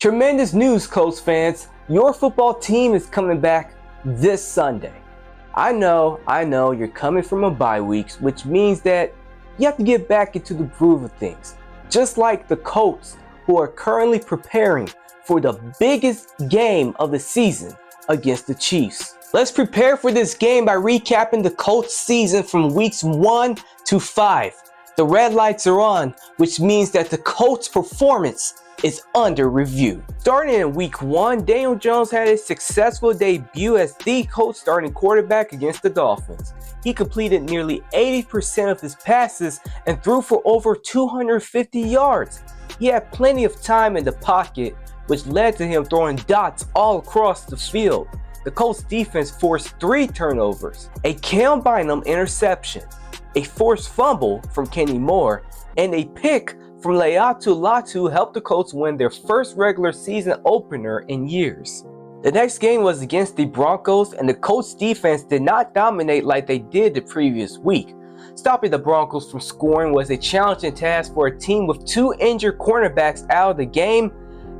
Tremendous news, Colts fans. Your football team is coming back this Sunday. I know you're coming from a bye week, which means that you have to get back into the groove of things. Just like the Colts, who are currently preparing for the biggest game of the season against the Chiefs. Let's prepare for this game by recapping the Colts season from weeks 1 to 5. The red lights are on, which means that the Colts performance is under review. Starting in week 1, Daniel Jones had a successful debut as the Colts starting quarterback against the Dolphins. He completed nearly 80% of his passes and threw for over 250 yards. He had plenty of time in the pocket, which led to him throwing dots all across the field. The Colts defense forced 3 turnovers, a Cam Bynum interception, a forced fumble from Kenny Moore, and a pick from Laiatu Latu helped the Colts win their first regular season opener in years. The next game was against the Broncos, and the Colts defense did not dominate like they did the previous week. Stopping the Broncos from scoring was a challenging task for a team with 2 injured cornerbacks out of the game.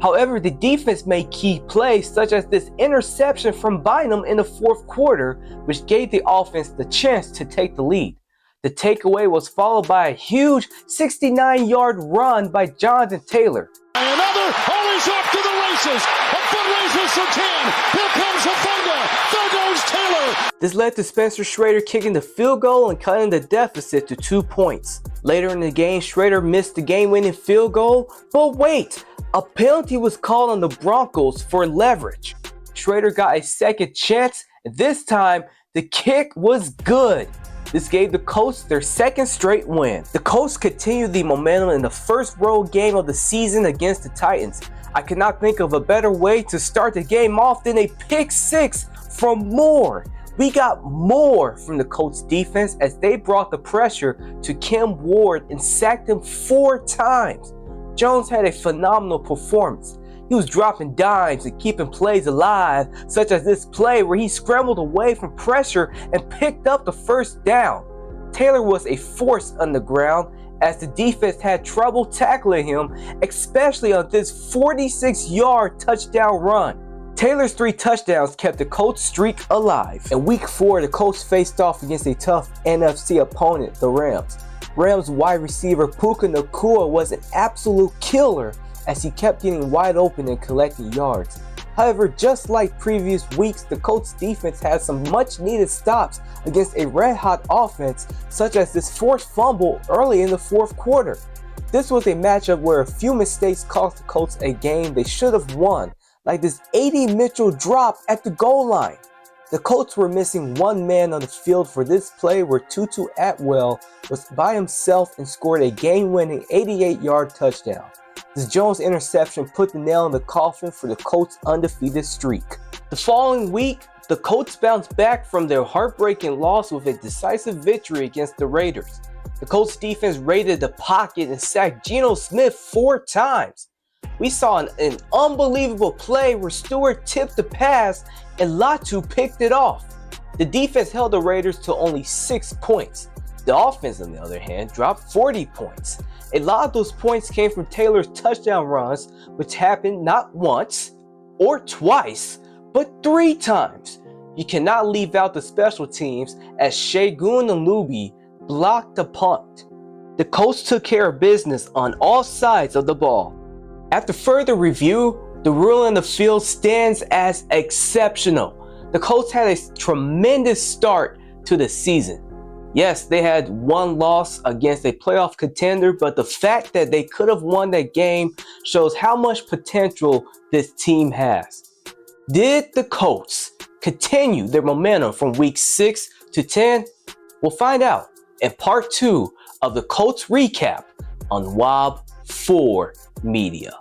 However, the defense made key plays such as this interception from Bynum in the fourth quarter, which gave the offense the chance to take the lead. The takeaway was followed by a huge 69-yard run by Jonathan Taylor. Another, always off to the races. A foot races for 10. Here comes Hufanga. There goes Taylor. This led to Spencer Schrader kicking the field goal and cutting the deficit to 2 points. Later in the game, Schrader missed the game-winning field goal, but wait, a penalty was called on the Broncos for leverage. Schrader got a second chance, and this time, the kick was good. This gave the Colts their second straight win. The Colts continued the momentum in the first road game of the season against the Titans. I could not think of a better way to start the game off than a pick 6 from Moore. We got more from the Colts defense as they brought the pressure to Kim Ward and sacked him 4 times. Jones had a phenomenal performance. He was dropping dimes and keeping plays alive, such as this play where he scrambled away from pressure and picked up the first down. Taylor was a force on the ground as the defense had trouble tackling him, especially on this 46-yard touchdown run. Taylor's 3 touchdowns kept the Colts streak alive. In week 4, the Colts faced off against a tough NFC opponent, the Rams. Rams wide receiver Puka Nacua was an absolute killer as he kept getting wide open and collecting yards. However, just like previous weeks, the Colts defense had some much needed stops against a red-hot offense, such as this forced fumble early in the fourth quarter. This was a matchup where a few mistakes cost the Colts a game they should have won, like this A.D. Mitchell drop at the goal line. The Colts were missing 1 man on the field for this play where Tutu Atwell was by himself and scored a game-winning 88-yard touchdown. This Jones interception put the nail in the coffin for the Colts' undefeated streak. The following week, the Colts bounced back from their heartbreaking loss with a decisive victory against the Raiders. The Colts defense raided the pocket and sacked Geno Smith 4 times. We saw an unbelievable play where Stewart tipped the pass and Latu picked it off. The defense held the Raiders to only 6 points. The offense, on the other hand, dropped 40 points. A lot of those points came from Taylor's touchdown runs, which happened not once or twice, but 3 times. You cannot leave out the special teams as Segun Alubi blocked the punt. The Colts took care of business on all sides of the ball. After further review, the rule in the field stands as exceptional. The Colts had a tremendous start to the season. Yes, they had 1 loss against a playoff contender, but the fact that they could have won that game shows how much potential this team has. Did the Colts continue their momentum from week 6 to 10? We'll find out in part 2 of the Colts recap on WOB4 Media.